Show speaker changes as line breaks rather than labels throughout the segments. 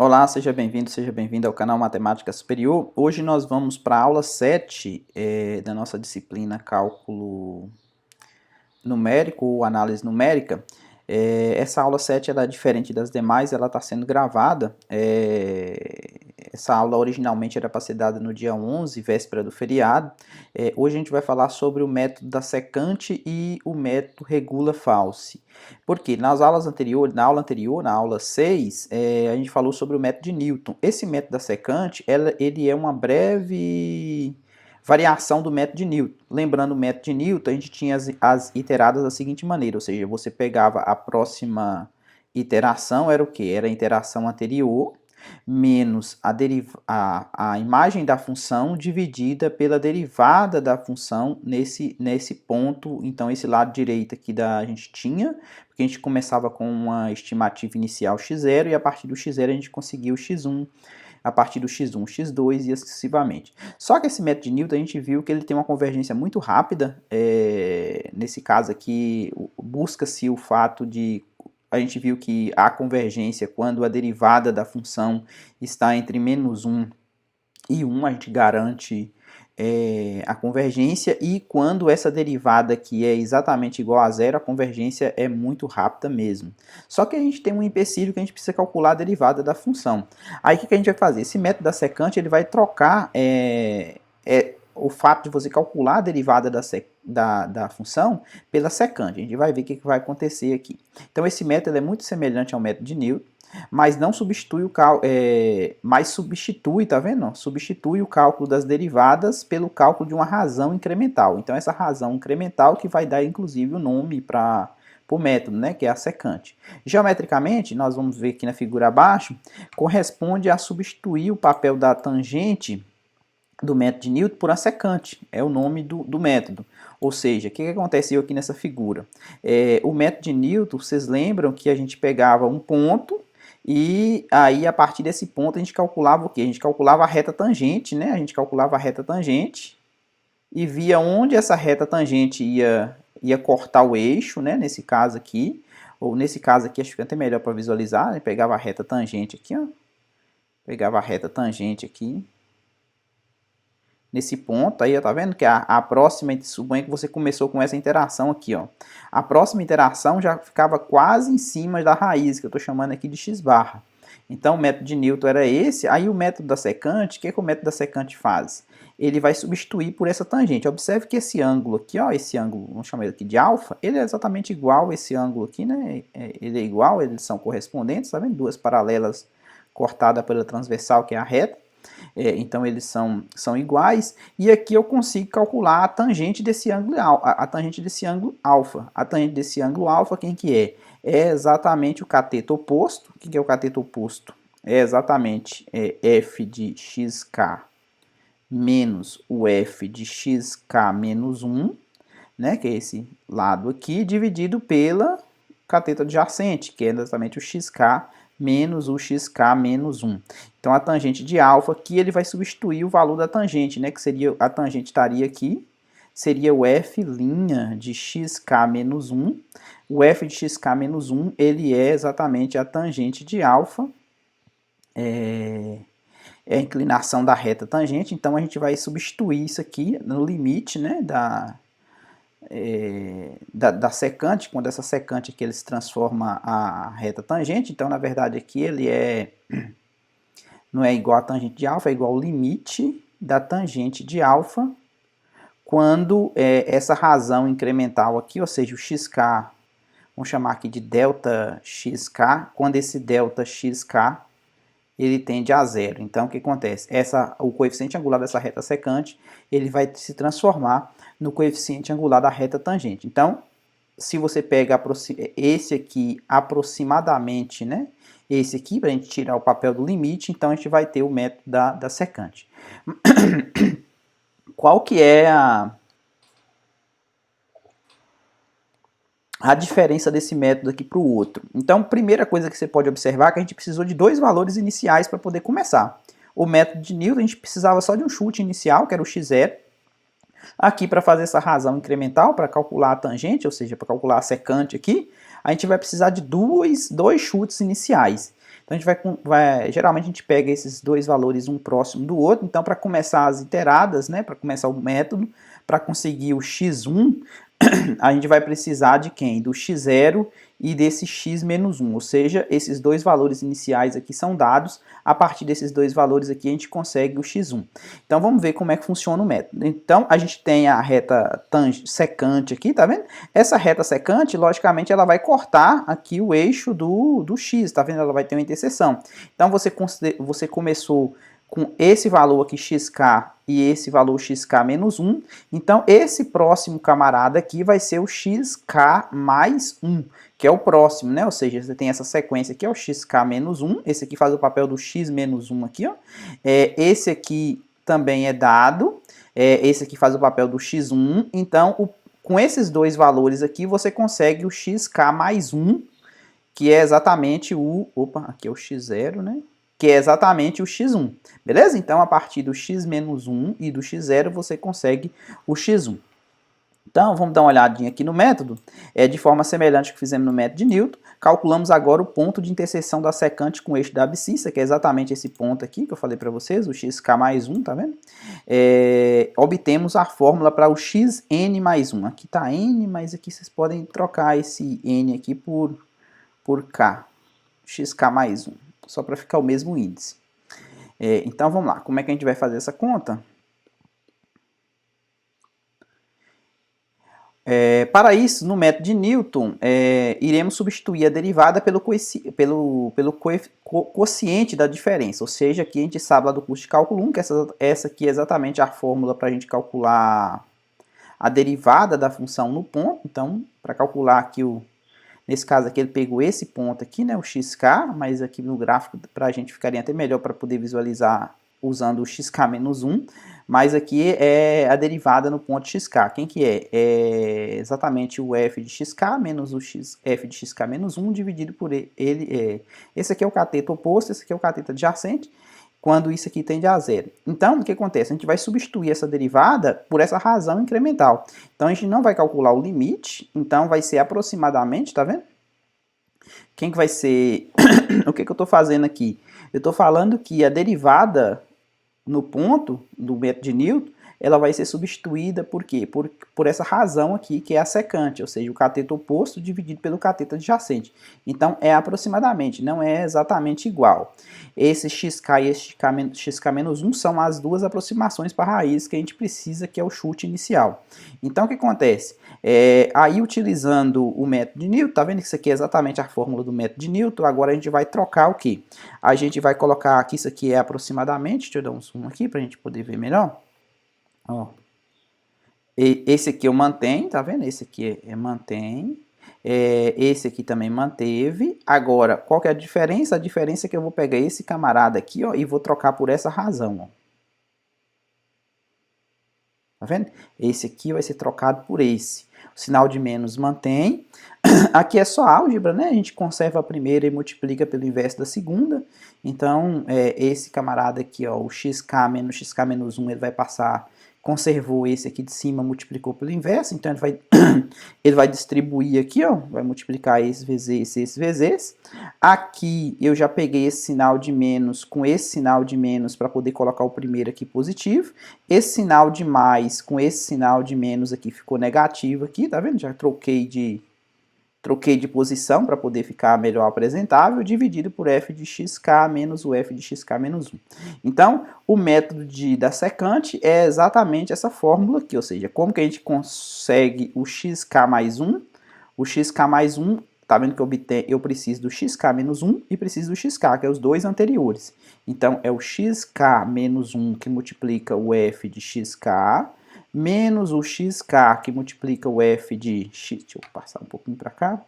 Olá, seja bem-vindo ao canal Matemática Superior. Hoje nós vamos para a aula 7 da nossa disciplina Cálculo Numérico ou Análise Numérica. Essa aula 7 ela é diferente das demais, ela está sendo gravada. Essa aula originalmente era para ser dada no dia 11, véspera do feriado. Hoje a gente vai falar sobre o método da secante e o método regula-false. Porque nas aulas anteriores, na aula 6, a gente falou sobre o método de Newton. Esse método da secante, ele é uma breve variação do método de Newton. Lembrando o método de Newton, a gente tinha as iteradas da seguinte maneira, ou seja, você pegava a próxima iteração, era o que? Era a iteração anterior, menos a imagem da função dividida pela derivada da função nesse ponto. Então, esse lado direito aqui a gente tinha, porque a gente começava com uma estimativa inicial x0, e a partir do x0 a gente conseguia o x1, a partir do x1, x2 e assim sucessivamente. Só que esse método de Newton a gente viu que ele tem uma convergência muito rápida. Nesse caso aqui, busca-se o fato de... A gente viu que há convergência quando a derivada da função está entre menos 1 e 1, a gente garante a convergência, e quando essa derivada aqui é exatamente igual a zero, a convergência é muito rápida mesmo. Só que a gente tem um empecilho que a gente precisa calcular a derivada da função. Aí o que a gente vai fazer? Esse método da secante ele vai trocar o fato de você calcular a derivada da função pela secante. A gente vai ver o que vai acontecer aqui. Então esse método é muito semelhante ao método de Newton, mas não substitui o tá vendo? Substitui o cálculo das derivadas pelo cálculo de uma razão incremental. Então essa razão incremental que vai dar inclusive o nome para o método, né, que é a secante. Geometricamente, nós vamos ver aqui na figura abaixo, corresponde a substituir o papel da tangente do método de Newton por a secante, é o nome do método. Ou seja, o que aconteceu aqui nessa figura? O método de Newton, vocês lembram que a gente pegava um ponto e aí a partir desse ponto a gente calculava o quê? A gente calculava a reta tangente, né? A gente calculava a reta tangente e via onde essa reta tangente ia cortar o eixo, né? Nesse caso aqui, ou nesse caso aqui acho que é até melhor para visualizar, né? Pegava a reta tangente aqui, ó. Pegava a reta tangente aqui nesse ponto aí, ó, tá vendo que a próxima, suponha que você começou com essa interação aqui, ó. A próxima interação já ficava quase em cima da raiz, que eu estou chamando aqui de x barra. Então o método de Newton era esse. Aí o método da secante, o que o método da secante faz? Ele vai substituir por essa tangente. Observe que esse ângulo aqui, ó, esse ângulo, vamos chamar ele aqui de alfa, ele é exatamente igual a esse ângulo aqui, né? Ele é igual, eles são correspondentes, tá vendo? Duas paralelas cortadas pela transversal, que é a reta. Então eles são iguais, e aqui eu consigo calcular a tangente desse ângulo, a tangente desse ângulo alfa. A tangente desse ângulo alfa, quem que é? É exatamente o cateto oposto. O que é o cateto oposto? É exatamente f de xk menos o f de xk menos 1, né, que é esse lado aqui, dividido pela cateto adjacente, que é exatamente o xk menos o xk menos 1. Então a tangente de alfa aqui ele vai substituir o valor da tangente, né, que seria a tangente estaria aqui, seria o f' de xk menos 1. O f de xk menos 1 ele é exatamente a tangente de alfa, é a inclinação da reta tangente. Então a gente vai substituir isso aqui no limite, né, da secante, quando essa secante aqui ele se transforma a reta tangente. Então na verdade aqui ele não é igual a tangente de alfa, é igual ao limite da tangente de alfa quando essa razão incremental aqui, ou seja, o xk, vamos chamar aqui de delta xk, quando esse delta xk ele tende a zero. Então o que acontece? O coeficiente angular dessa reta secante ele vai se transformar no coeficiente angular da reta tangente. Então, se você pega esse aqui aproximadamente, né? Esse aqui, para a gente tirar o papel do limite, então a gente vai ter o método da secante. Qual que é a diferença desse método aqui para o outro? Então, primeira coisa que você pode observar é que a gente precisou de dois valores iniciais para poder começar. O método de Newton, a gente precisava só de um chute inicial, que era o x0. Aqui, para fazer essa razão incremental, para calcular a tangente, ou seja, para calcular a secante aqui, a gente vai precisar de dois chutes iniciais. Então a gente geralmente a gente pega esses dois valores um próximo do outro. Então para começar as iteradas, né, para começar o método, para conseguir o x1, a gente vai precisar de quem? Do x0 e desse x menos 1, ou seja, esses dois valores iniciais aqui são dados, a partir desses dois valores aqui a gente consegue o x1. Então vamos ver como é que funciona o método. Então a gente tem a reta secante aqui, tá vendo? Essa reta secante, logicamente, ela vai cortar aqui o eixo do x, tá vendo? Ela vai ter uma interseção. Então você começou com esse valor aqui xk e esse valor xk menos 1, então esse próximo camarada aqui vai ser o xk mais 1, que é o próximo, né? Ou seja, você tem essa sequência aqui, é o xk menos 1, esse aqui faz o papel do x menos 1 aqui, ó. Esse aqui também é dado, esse aqui faz o papel do x1, então com esses dois valores aqui você consegue o xk mais 1, que é exatamente aqui é o x0, né? Que é exatamente o x1, beleza? Então, a partir do x menos 1 e do x0, você consegue o x1. Então, vamos dar uma olhadinha aqui no método. De forma semelhante ao que fizemos no método de Newton, calculamos agora o ponto de interseção da secante com o eixo da abscissa, que é exatamente esse ponto aqui que eu falei para vocês, o xk mais 1, tá vendo? Obtemos a fórmula para o xn mais 1. Aqui está n, mas aqui vocês podem trocar esse n aqui por k, xk mais 1. Só para ficar o mesmo índice. Então vamos lá, como é que a gente vai fazer essa conta? Para isso, no método de Newton, iremos substituir a derivada pelo quociente da diferença, ou seja, aqui a gente sabe lá do curso de cálculo 1, que essa aqui é exatamente a fórmula para a gente calcular a derivada da função no ponto. Então, para calcular aqui nesse caso aqui ele pegou esse ponto aqui, né, o xk, mas aqui no gráfico para a gente ficaria até melhor para poder visualizar usando o xk menos 1, mas aqui é a derivada no ponto xk. Quem que é? É exatamente o f de xk menos o f de xk menos 1 dividido por ele. Esse aqui é o cateto oposto, esse aqui é o cateto adjacente, quando isso aqui tende a zero. Então, o que acontece? A gente vai substituir essa derivada por essa razão incremental. Então, a gente não vai calcular o limite, então vai ser aproximadamente, tá vendo? Quem que vai ser... O que eu estou fazendo aqui? Eu estou falando que a derivada no ponto do método de Newton, ela vai ser substituída por quê? Por essa razão aqui, que é a secante, ou seja, o cateto oposto dividido pelo cateto adjacente. Então, é aproximadamente, não é exatamente igual. Esse xk e esse xk menos 1 são as duas aproximações para a raiz que a gente precisa, que é o chute inicial. Então, o que acontece? Aí, utilizando o método de Newton, tá vendo que isso aqui é exatamente a fórmula do método de Newton, agora a gente vai trocar o quê? A gente vai colocar aqui, isso aqui é aproximadamente, deixa eu dar um zoom aqui para a gente poder ver melhor. Ó. Esse aqui eu mantenho, tá vendo? Esse aqui mantém. Esse aqui também manteve. Agora, qual que é a diferença? A diferença é que eu vou pegar esse camarada aqui, ó, e vou trocar por essa razão, ó. Tá vendo? Esse aqui vai ser trocado por esse. O sinal de menos mantém. Aqui é só álgebra, né? A gente conserva a primeira e multiplica pelo inverso da segunda. Então, esse camarada aqui, ó, o xk menos 1, ele vai passar... Conservou esse aqui de cima, multiplicou pelo inverso, então ele vai distribuir aqui, ó, vai multiplicar esse vezes esse. Aqui eu já peguei esse sinal de menos com esse sinal de menos para poder colocar o primeiro aqui positivo. Esse sinal de mais com esse sinal de menos aqui ficou negativo aqui, tá vendo? Já troquei de posição para poder ficar melhor apresentável, dividido por f de xk menos o f de xk menos 1. Então, o método da secante é exatamente essa fórmula aqui, ou seja, como que a gente consegue o xk mais 1? O xk mais 1, tá vendo que eu preciso do xk menos 1 e preciso do xk, que é os dois anteriores. Então, é o xk menos 1 que multiplica o f de xk, menos o xk, que multiplica o f de x, deixa eu passar um pouquinho para cá,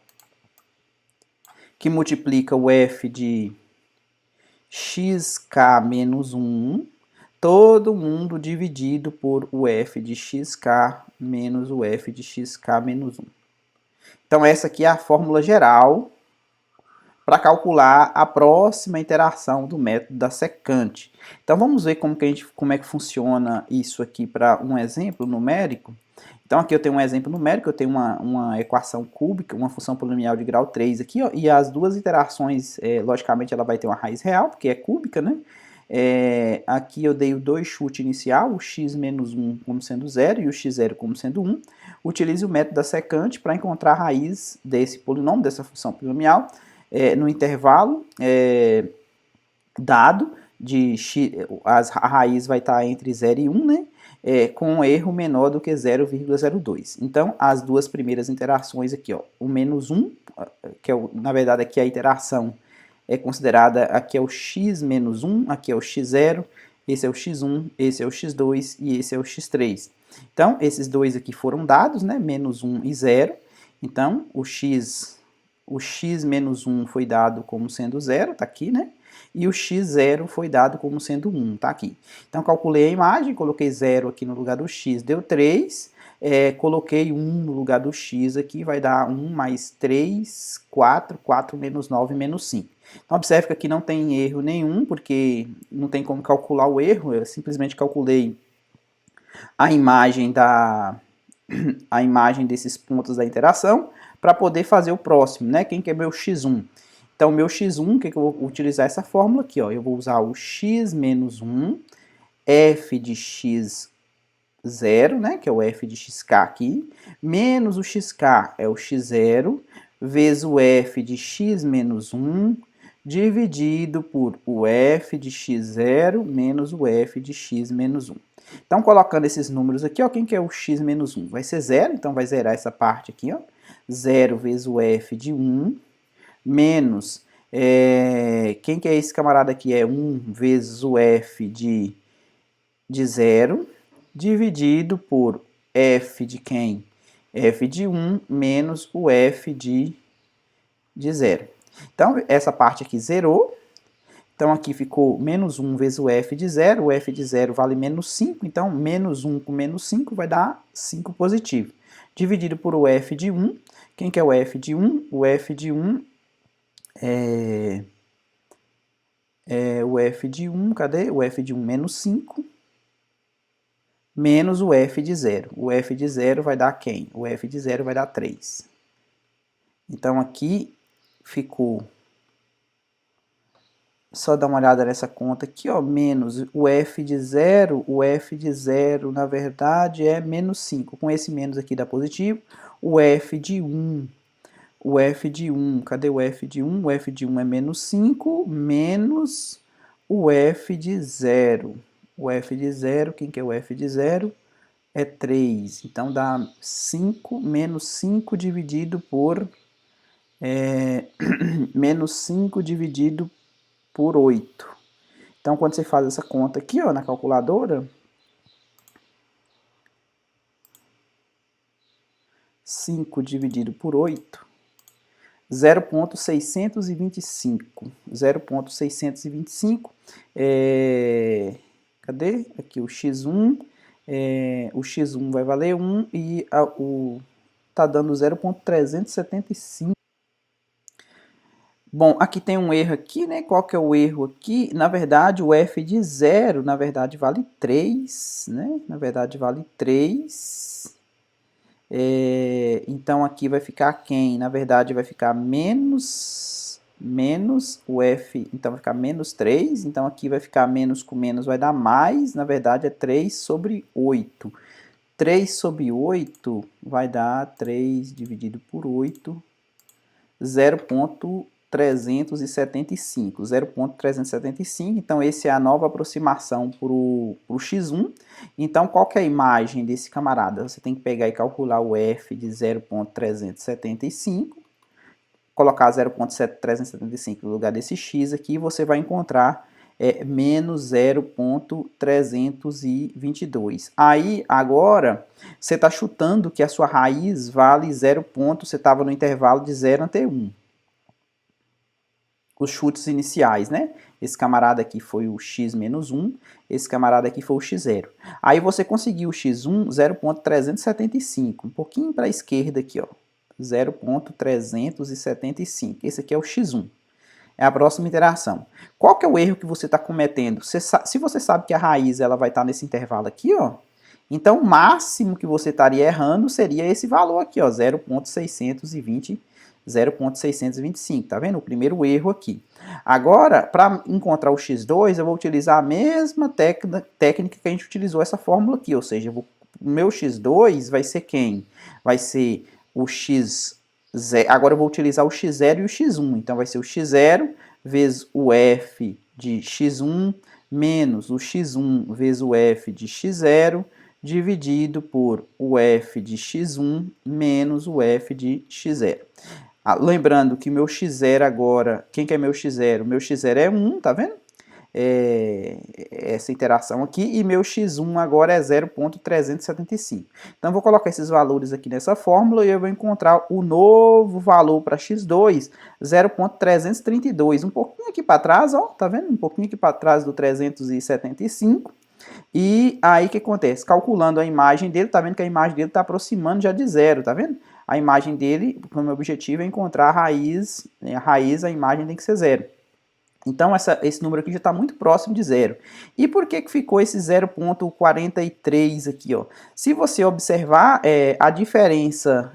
que multiplica o f de xk menos 1, todo mundo dividido por o f de xk menos o f de xk menos 1. Então, essa aqui é a fórmula geral para calcular a próxima iteração do método da secante. Então vamos ver como é que funciona isso aqui para um exemplo numérico. Então aqui eu tenho um exemplo numérico, eu tenho uma equação cúbica, uma função polinomial de grau 3 aqui, ó, e as duas iterações, logicamente ela vai ter uma raiz real, porque é cúbica, né? Aqui eu dei o 2 chute inicial, o x menos 1 como sendo 0 e o x0 como sendo 1. Utilize o método da secante para encontrar a raiz desse polinômio, dessa função polinomial, no intervalo dado, de x, a raiz vai estar entre 0 e 1, né? Com um erro menor do que 0,02. Então, as duas primeiras interações aqui, ó, o menos 1, que é na verdade aqui a iteração é considerada, aqui é o x menos 1, aqui é o x0, esse é o x1, esse é o x2 e esse é o x3. Então, esses dois aqui foram dados, né, menos 1 e 0. Então, o x menos 1 foi dado como sendo 0, tá aqui, né? E o x0 foi dado como sendo 1, tá aqui. Então, calculei a imagem, coloquei 0 aqui no lugar do x, deu 3. Coloquei 1 no lugar do x aqui, vai dar 1 mais 3, 4, 4 menos 9, menos 5. Então, observe que aqui não tem erro nenhum, porque não tem como calcular o erro, eu simplesmente calculei a imagem desses pontos da interação para poder fazer o próximo, né? Quem que é meu x1? Então, meu x1, que eu vou utilizar essa fórmula aqui, ó, eu vou usar o x menos 1, f de x0, né, que é o f de xk aqui, menos o xk é o x0, vezes o f de x menos 1, dividido por o f de x0 menos o f de x menos 1. Então, colocando esses números aqui, ó, quem que é o x menos 1? Vai ser 0, então vai zerar essa parte aqui, ó. 0 vezes o f de 1, menos, quem que é esse camarada aqui? É 1 vezes o f de 0, dividido por f de quem? F de 1 menos o f de 0. Então, essa parte aqui zerou. Então, aqui ficou menos 1 vezes o f de 0. O f de 0 vale menos 5. Então, menos 1 com menos 5 vai dar 5 positivo. Dividido por o f de 1. Quem que é o f de 1? O f de 1 o f de 1, cadê? O f de 1 menos 5, menos o f de 0. O f de 0 vai dar quem? O f de 0 vai dar 3. Então, aqui ficou, só dar uma olhada nessa conta aqui, ó, menos o f de 0, na verdade, é menos 5. Com esse menos aqui dá positivo. O f de 1, cadê o f de 1? O f de 1 é menos 5, menos o f de 0. O f de 0, quem que é o f de 0? É 3. Então, dá 5 menos 5 dividido por... menos 5 dividido por 8. Então, quando você faz essa conta aqui, ó, na calculadora, 5 dividido por 8, 0,625. 0,625. Cadê? Aqui o x1. O x1 vai valer 1 e tá dando 0,375. Bom, aqui tem um erro aqui, né? Qual que é o erro aqui? Na verdade, o f de 0, na verdade, vale 3, né? Na verdade, vale 3. Então, aqui vai ficar quem? Na verdade, vai ficar menos o f, então vai ficar menos 3. Então, aqui vai ficar menos com menos, vai dar mais. Na verdade, é 3 sobre 8. 3 sobre 8 vai dar 3 dividido por 8, 0,375. 0,375, então essa é a nova aproximação para o x1. Então, qual que é a imagem desse camarada? Você tem que pegar e calcular o f de 0,375, colocar 0,375 no lugar desse x aqui, e você vai encontrar menos 0,322. Aí, agora, você está chutando que a sua raiz vale 0. Você estava no intervalo de 0 até 1. Os chutes iniciais, né? Esse camarada aqui foi o x menos 1, esse camarada aqui foi o x0. Aí você conseguiu o x1, 0,375, um pouquinho para a esquerda aqui, ó. 0,375. Esse aqui é o x1. É a próxima interação. Qual que é o erro que você está cometendo? Se você sabe que a raiz ela vai estar nesse intervalo aqui, ó, Então, o máximo que você estaria errando seria esse valor aqui, ó, 0.625, tá vendo? O primeiro erro aqui. Agora, para encontrar o x2, eu vou utilizar a mesma técnica que a gente utilizou essa fórmula aqui, ou seja, o meu x2 vai ser quem? Vai ser o x0, agora eu vou utilizar o x0 e o x1, então vai ser o x0 vezes o f de x1 menos o x1 vezes o f de x0 dividido por o f de x1 menos o f de x0. Lembrando que meu x0 agora, quem que é meu x0? Meu x0 é 1, tá vendo? Essa interação aqui, e meu x1 agora é 0.375. Então, eu vou colocar esses valores aqui nessa fórmula e eu vou encontrar o novo valor para x2, 0.332. Um pouquinho aqui para trás, ó, tá vendo? Um pouquinho aqui para trás do 375. E aí o que acontece? Calculando a imagem dele, tá vendo que a imagem dele está aproximando já de zero, tá vendo? A imagem dele, o meu objetivo é encontrar a raiz, a imagem tem que ser zero. Então, esse número aqui já está muito próximo de zero. E por que ficou esse 0.43 aqui? Ó? Se você observar, a diferença,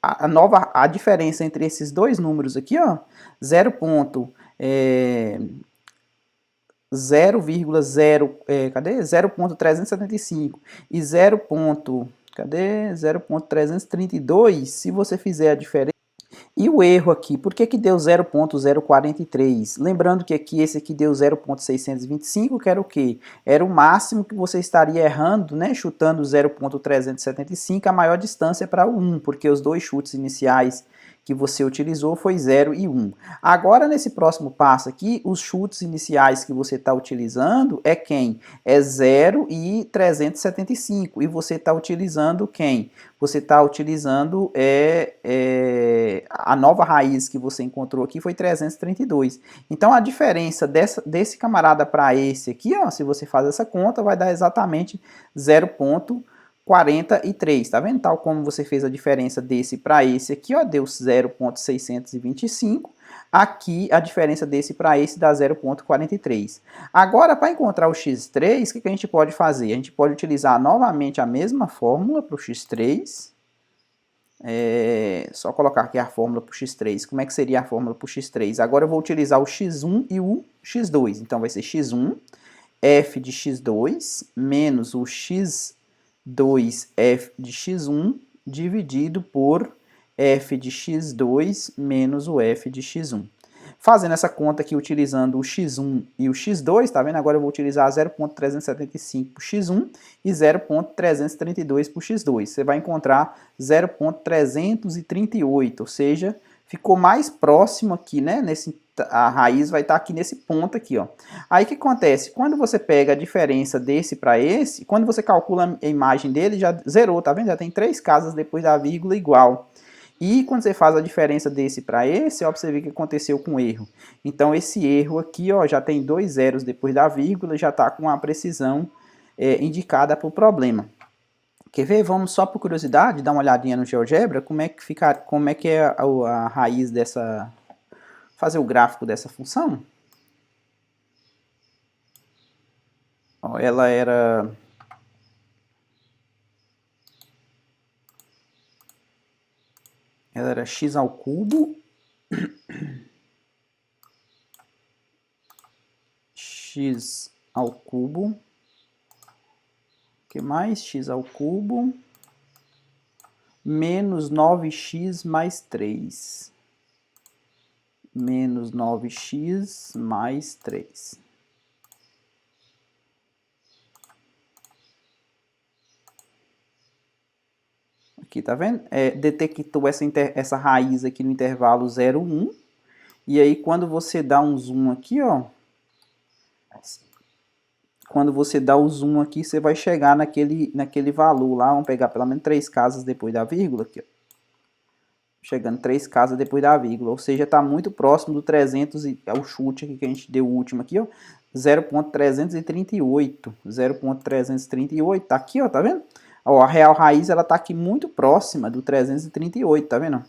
a diferença entre esses dois números aqui, ó, 0.0, cadê? 0.375 e 0.332, se você fizer a diferença. E o erro aqui, por que deu 0.043? Lembrando que aqui esse aqui deu 0.625, que era o quê? Era o máximo que você estaria errando, né? Chutando 0.375, a maior distância para o 1, porque os dois chutes iniciais que você utilizou foi 0 e 1. Agora, nesse próximo passo aqui, os chutes iniciais que você está utilizando é quem? É 0 e 375. E você está utilizando quem? Você está utilizando a nova raiz que você encontrou aqui foi 332. Então, a diferença desse camarada para esse aqui, ó, se você faz essa conta, vai dar exatamente 0.43, tá vendo? Tal como você fez a diferença desse para esse aqui, ó, deu 0.625. Aqui, a diferença desse para esse dá 0.43. Agora, para encontrar o x3, o que a gente pode fazer? A gente pode utilizar novamente a mesma fórmula para o x3. Só colocar aqui a fórmula para o x3. Como é que seria a fórmula para o x3? Agora eu vou utilizar o x1 e o x2. Então, vai ser x1, f de x2, menos o x2, f de x1, dividido por f de x2 menos o f de x1. Fazendo essa conta aqui utilizando o x1 e o x2, tá vendo? Agora eu vou utilizar 0.375 para o x1 e 0.332 para o x2. Você vai encontrar 0.338, ou seja, ficou mais próximo aqui, né? A raiz vai estar aqui nesse ponto aqui, ó. Aí o que acontece? Quando você pega a diferença desse para esse, quando você calcula a imagem dele, já zerou, tá vendo? Já tem 3 casas depois da vírgula igual. E quando você faz a diferença desse para esse, ó, você vê o que aconteceu com o erro. Então, esse erro aqui, ó, já tem 2 zeros depois da vírgula, já está com a precisão indicada para o problema. Quer ver? Vamos só por curiosidade dar uma olhadinha no GeoGebra, como é que é a raiz dessa... fazer o gráfico dessa função. Ó, ela era... x ao cubo, x ao cubo, o que mais? X ao cubo, menos 9x mais 3. Menos 9x mais 3. Aqui, tá vendo? Detectou essa raiz aqui no intervalo 0, 1. E aí, quando você dá um zoom aqui, ó. Quando você dá o zoom aqui, você vai chegar naquele valor lá. Vamos pegar pelo menos 3 casas depois da vírgula aqui, ó. Chegando 3 casas depois da vírgula. Ou seja, está muito próximo do 300, é o chute aqui que a gente deu o último aqui, ó. 0.338. 0.338, tá aqui, ó, tá vendo? Ó, a real raiz, ela tá aqui muito próxima do 338, tá vendo?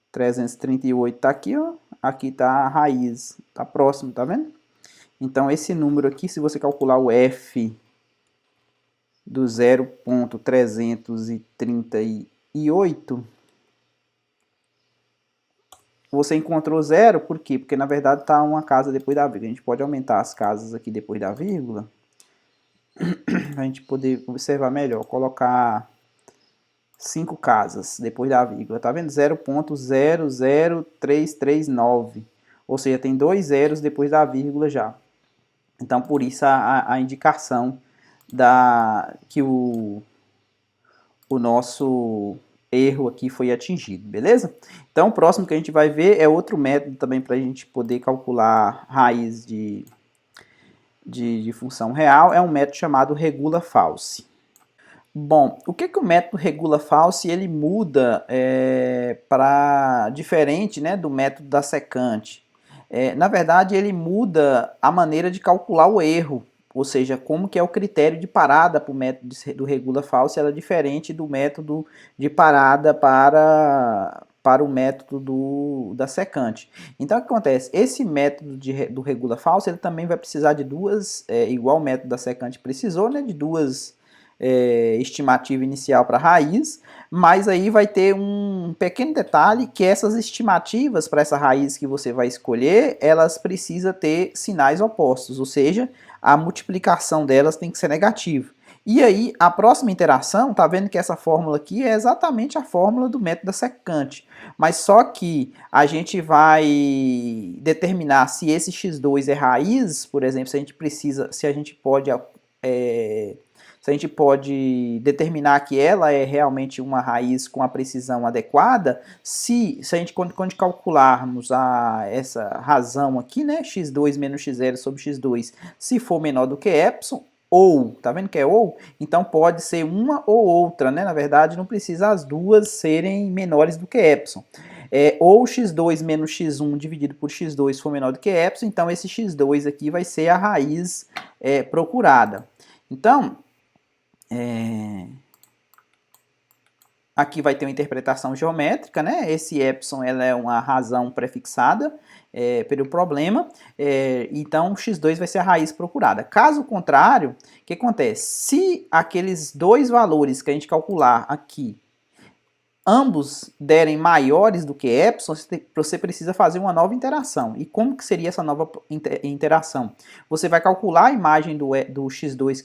338 tá aqui, ó. Aqui tá a raiz, tá próximo, tá vendo? Então, esse número aqui, se você calcular o f do 0,338, você encontrou zero, por quê? Porque na verdade está uma casa depois da vírgula. A gente pode aumentar as casas aqui depois da vírgula, para a gente poder observar melhor. Colocar 5 casas depois da vírgula, tá vendo? 0,00339, ou seja, tem 2 zeros depois da vírgula já. Então, por isso a indicação que o nosso erro aqui foi atingido, beleza? Então, o próximo que a gente vai ver é outro método também para a gente poder calcular raiz de função real, é um método chamado regula-false. Bom, o que o método regula-false ele muda para diferente, né, do método da secante? Na verdade, ele muda a maneira de calcular o erro, ou seja, como que é o critério de parada para o método do regula-false, ela é diferente do método de parada para o método da secante. Então, o que acontece? Esse método do regula-false, ele também vai precisar de duas, igual o método da secante precisou, né, de duas estimativa inicial para a raiz, mas aí vai ter um pequeno detalhe que essas estimativas para essa raiz que você vai escolher, elas precisam ter sinais opostos, ou seja, a multiplicação delas tem que ser negativa. E aí, a próxima interação, tá vendo que essa fórmula aqui é exatamente a fórmula do método da secante, mas só que a gente vai determinar se esse x2 é raiz, por exemplo, se a gente pode determinar que ela é realmente uma raiz com a precisão adequada, se a gente, quando calcularmos essa razão aqui, né, x2 menos x0 sobre x2, se for menor do que epsilon, ou, tá vendo que é ou? Então pode ser uma ou outra, né? Na verdade, não precisa as duas serem menores do que epsilon. Ou x2 menos x1 dividido por x2 for menor do que epsilon, então esse x2 aqui vai ser a raiz procurada. Então, aqui vai ter uma interpretação geométrica, né? Esse epsilon ela é uma razão prefixada pelo problema, então x2 vai ser a raiz procurada. Caso contrário, o que acontece? Se aqueles dois valores que a gente calcular aqui, ambos derem maiores do que epsilon, você precisa fazer uma nova interação. E como que seria essa nova interação? Você vai calcular a imagem do x2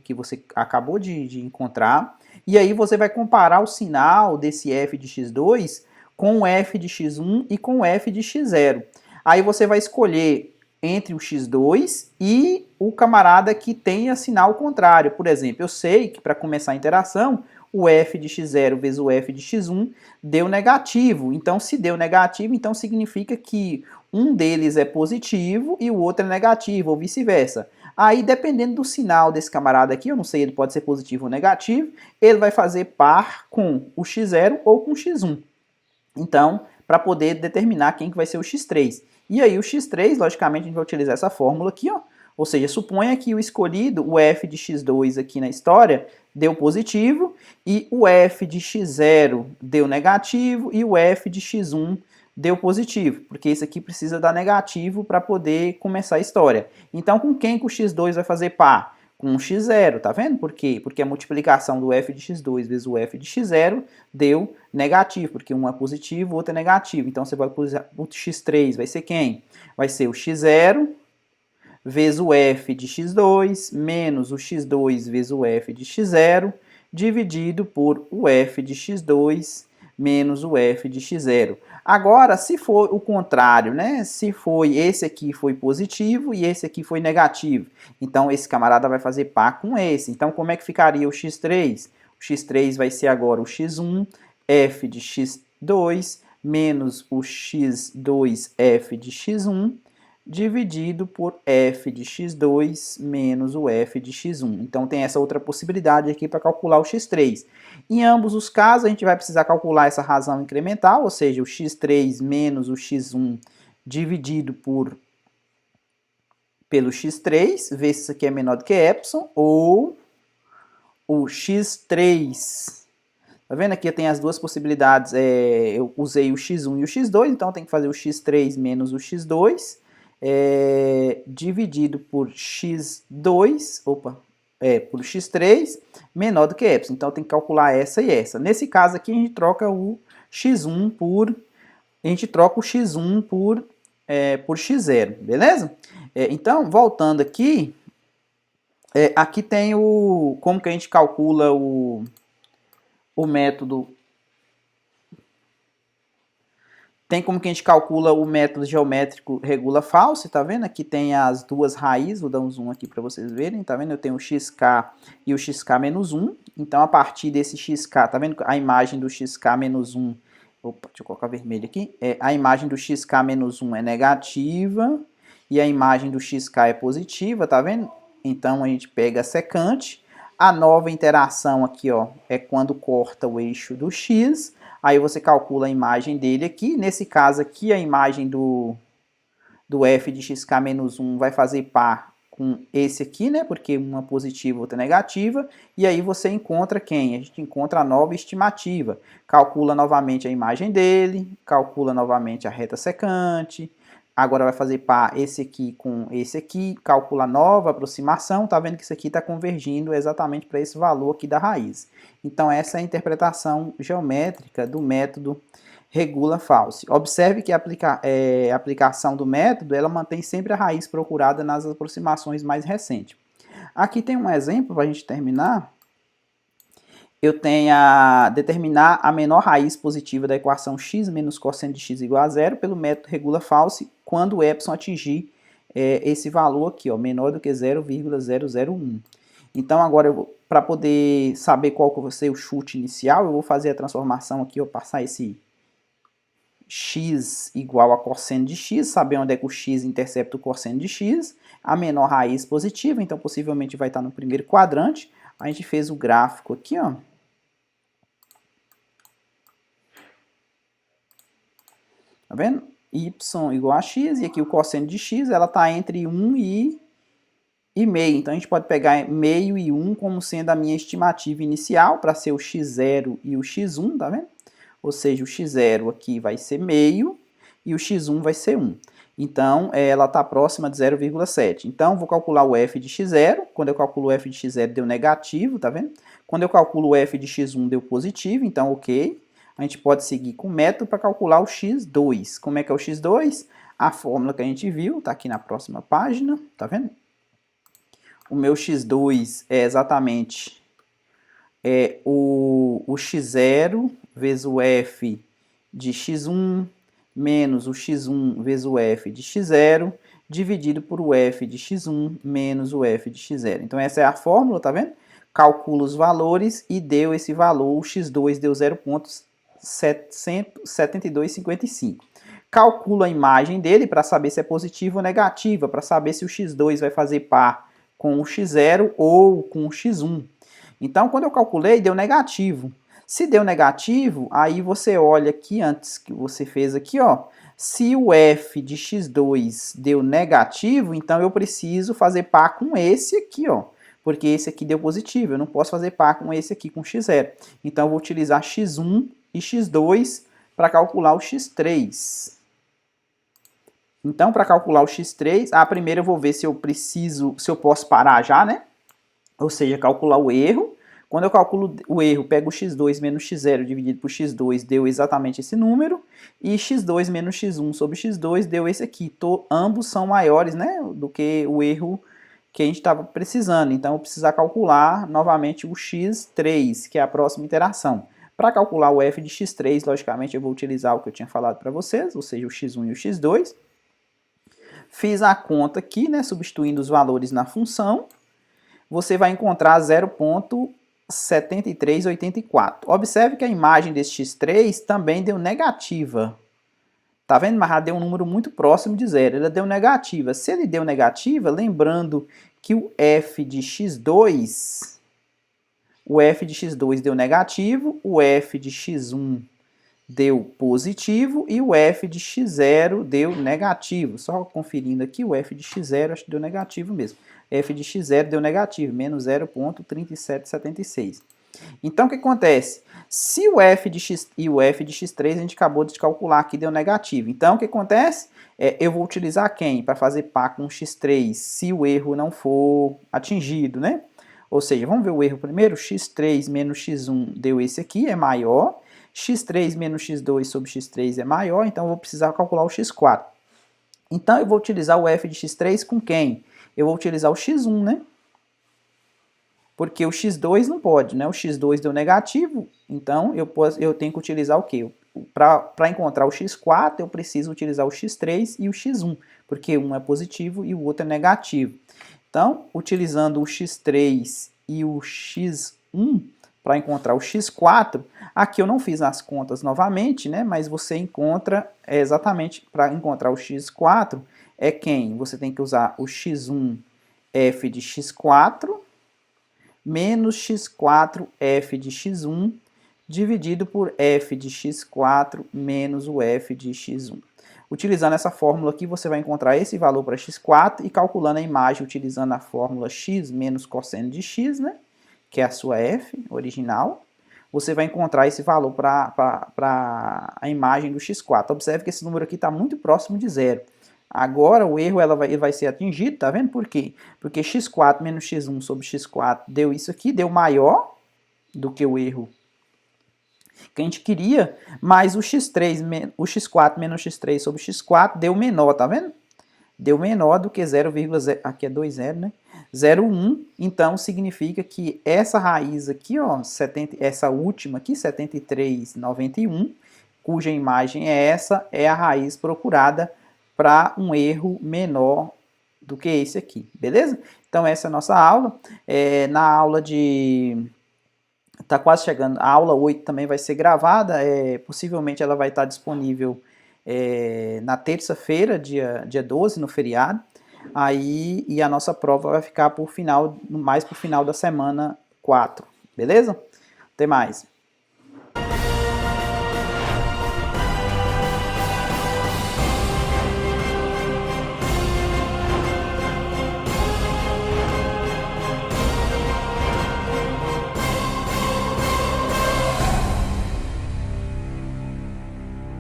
que você acabou de encontrar, e aí você vai comparar o sinal desse f de x2 com o f de x1 e com o f de x0. Aí você vai escolher entre o x2 e o camarada que tenha sinal contrário. Por exemplo, eu sei que para começar a interação, o f de x0 vezes o f de x1 deu negativo. Então, se deu negativo, então significa que um deles é positivo e o outro é negativo, ou vice-versa. Aí, dependendo do sinal desse camarada aqui, eu não sei, ele pode ser positivo ou negativo, ele vai fazer par com o x0 ou com o x1. Então, para poder determinar quem que vai ser o x3. E aí, o x3, logicamente, a gente vai utilizar essa fórmula aqui, ó. Ou seja, suponha que o escolhido, o f de x2 aqui na história, deu positivo, e o f de x0 deu negativo, e o f de x1 deu positivo, porque isso aqui precisa dar negativo para poder começar a história. Então, com quem que o x2 vai fazer par? Com o x0, tá vendo? Por quê? Porque a multiplicação do f de x2 vezes o f de x0 deu negativo, porque um é positivo, o outro é negativo. Então, você vai usar o x3, vai ser quem? Vai ser o x0 vezes o f de x2 menos o x2 vezes o f de x0 dividido por o f de x2 menos o f de x0. Agora, se for o contrário, né? Se foi esse aqui foi positivo e esse aqui foi negativo, então esse camarada vai fazer par com esse. Então, como é que ficaria o x3? O x3 vai ser agora o x1 f de x2 menos o x2 f de x1 dividido por f de x2 menos o f de x1. Então tem essa outra possibilidade aqui para calcular o x3. Em ambos os casos, a gente vai precisar calcular essa razão incremental, ou seja, o x3 menos o x1 dividido pelo x3, ver se isso aqui é menor do que epsilon, ou o x3. Tá vendo? Aqui tem as duas possibilidades. Eu usei o x1 e o x2, então tem que fazer o x3 menos o x2, dividido por x2, por x3 menor do que y. Então tem que calcular essa e essa. Nesse caso aqui a gente troca o x1 por por x0, beleza? Então, voltando aqui, aqui tem como que a gente calcula o método. Tem como que a gente calcula o método geométrico regula falso, tá vendo? Aqui tem as duas raízes, vou dar um zoom aqui para vocês verem, tá vendo? Eu tenho o xk e o xk menos 1, então a partir desse xk, tá vendo? A imagem do xk menos 1, opa, deixa eu colocar vermelho aqui, a imagem do xk menos 1 é negativa e a imagem do xk é positiva, tá vendo? Então a gente pega a secante, a nova interação aqui, ó, é quando corta o eixo do x. Aí você calcula a imagem dele aqui. Nesse caso aqui, a imagem do f de xk menos 1 vai fazer par com esse aqui, né? Porque uma positiva, outra negativa. E aí você encontra quem? A gente encontra a nova estimativa. Calcula novamente a imagem dele, calcula novamente a reta secante. Agora vai fazer par esse aqui com esse aqui, calcula a nova aproximação, tá vendo que isso aqui está convergindo exatamente para esse valor aqui da raiz. Então essa é a interpretação geométrica do método regula falso. Observe que a aplicação do método, ela mantém sempre a raiz procurada nas aproximações mais recentes. Aqui tem um exemplo para a gente terminar. Eu tenho a determinar a menor raiz positiva da equação x menos cosseno de x igual a zero pelo método regula falso quando o epsilon atingir esse valor aqui, ó, menor do que 0,001. Então agora, para poder saber qual que vai ser o chute inicial, eu vou fazer a transformação aqui, eu passar esse x igual a cosseno de x, saber onde é que o x intercepta o cosseno de x, a menor raiz positiva, então possivelmente vai estar no primeiro quadrante. A gente fez o gráfico aqui, ó. Tá vendo? Y igual a x, e aqui o cosseno de x, ela está entre 1 e meio. Então a gente pode pegar meio e 1 como sendo a minha estimativa inicial para ser o x0 e o x1, tá vendo? Ou seja, o x0 aqui vai ser meio e o x1 vai ser 1. Então, ela está próxima de 0,7. Então, vou calcular o f de x0. Quando eu calculo o f de x0, deu negativo, tá vendo? Quando eu calculo o f de x1, deu positivo, então ok. A gente pode seguir com o método para calcular o x2. Como é que é o x2? A fórmula que a gente viu, está aqui na próxima página, tá vendo? O meu x2 é exatamente o x0 vezes o f de x1 menos o x1 vezes o f de x0 dividido por o f de x1 menos o f de x0. Então essa é a fórmula, tá vendo? Calcula os valores e deu esse valor, o x2 deu 0,77255. Calcula a imagem dele para saber se é positiva ou negativa, para saber se o x2 vai fazer par com o x0 ou com o x1. Então, quando eu calculei, deu negativo. Se deu negativo, aí você olha aqui, antes que você fez aqui, ó. Se o f de x2 deu negativo, então eu preciso fazer par com esse aqui, ó. Porque esse aqui deu positivo, eu não posso fazer par com esse aqui, com x0. Então, eu vou utilizar x1 e x2 para calcular o x3. Então, para calcular o x3, primeiro eu vou ver se eu posso parar já, né? Ou seja, calcular o erro. Quando eu calculo o erro, pego o x2 menos x0 dividido por x2, deu exatamente esse número. E x2 menos x1 sobre x2 deu esse aqui. Ambos são maiores, né, do que o erro que a gente estava precisando. Então, eu preciso calcular novamente o x3, que é a próxima iteração. Para calcular o f de x3, logicamente, eu vou utilizar o que eu tinha falado para vocês, ou seja, o x1 e o x2. Fiz a conta aqui, né, substituindo os valores na função. Você vai encontrar 0,7384. Observe que a imagem desse x3 também deu negativa. Tá vendo? Mas já deu um número muito próximo de zero. Ela deu negativa. Se ele deu negativa, lembrando que o f de x2 deu negativo, o f de x1 deu positivo e o f de x0 deu negativo. Só conferindo aqui, o f de x0 acho que deu negativo mesmo. F de x0 deu negativo, menos 0,3776. Então, o que acontece? Se o f de x e o f de x3 a gente acabou de calcular aqui, deu negativo. Então, o que acontece? Eu vou utilizar quem? Para fazer par com o x3, se o erro não for atingido, né? Ou seja, vamos ver o erro primeiro, x3 menos x1 deu esse aqui, é maior, x3 menos x2 sobre x3 é maior, então eu vou precisar calcular o x4. Então eu vou utilizar o f de x3 com quem? Eu vou utilizar o x1, né? Porque o x2 não pode, né? O x2 deu negativo, então eu tenho que utilizar o quê? Para encontrar o x4, eu preciso utilizar o x3 e o x1, porque um é positivo e o outro é negativo. Então, utilizando o x3 e o x1 para encontrar o x4, aqui eu não fiz as contas novamente, né? Mas você encontra exatamente para encontrar o x4 é quem? Você tem que usar o x1 f de x4 menos x4 f de x1 dividido por f de x4 menos o f de x1. Utilizando essa fórmula aqui, você vai encontrar esse valor para x4 e calculando a imagem utilizando a fórmula x menos cosseno de x, né, que é a sua f original, você vai encontrar esse valor para a imagem do x4. Observe que esse número aqui está muito próximo de zero. Agora o erro ele vai ser atingido, tá vendo por quê? Porque x4 menos x1 sobre x4 deu isso aqui, deu maior do que o erro que a gente queria, mas o x4 menos x3 sobre x4 deu menor, tá vendo? Deu menor do que 0,0, aqui é 2,0, né? 0,1, então significa que essa raiz aqui, ó, essa última aqui, 73,91, cuja imagem é essa, é a raiz procurada para um erro menor do que esse aqui, beleza? Então essa é a nossa aula. Na aula de... Está quase chegando, a aula 8 também vai ser gravada, possivelmente ela vai estar disponível na terça-feira, dia 12, no feriado, aí, e a nossa prova vai ficar mais para o final da semana 4, beleza? Até mais!